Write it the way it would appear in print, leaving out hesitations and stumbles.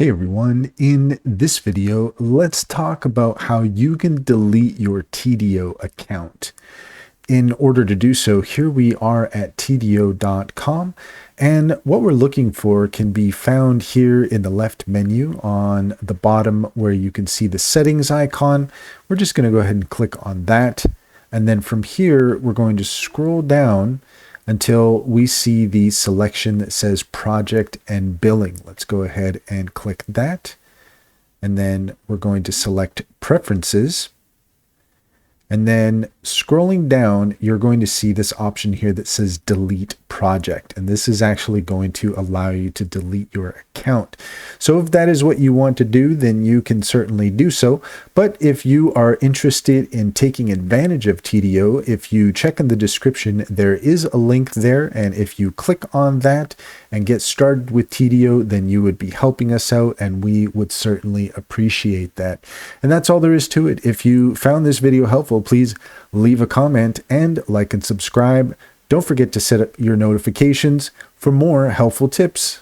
Hey everyone, in this video, let's talk about how you can delete your Tidio account. In order to do so, here we are at tidio.com, and what we're looking for can be found here in the left menu on the bottom where you can see the settings icon. We're just going to go ahead and click on that, and then from here, we're going to scroll down until we see the selection that says project and billing. Let's go ahead and click that. And then we're going to select preferences. And then scrolling down, you're going to see this option here that says delete project. And this is actually going to allow you to delete your account. So if that is what you want to do, then you can certainly do so. But if you are interested in taking advantage of Tidio, if you check in the description, there is a link there. And if you click on that and get started with Tidio, then you would be helping us out, and we would certainly appreciate that. And that's all there is to it. If you found this video helpful, please leave a comment and like and subscribe. Don't forget to set up your notifications for more helpful tips.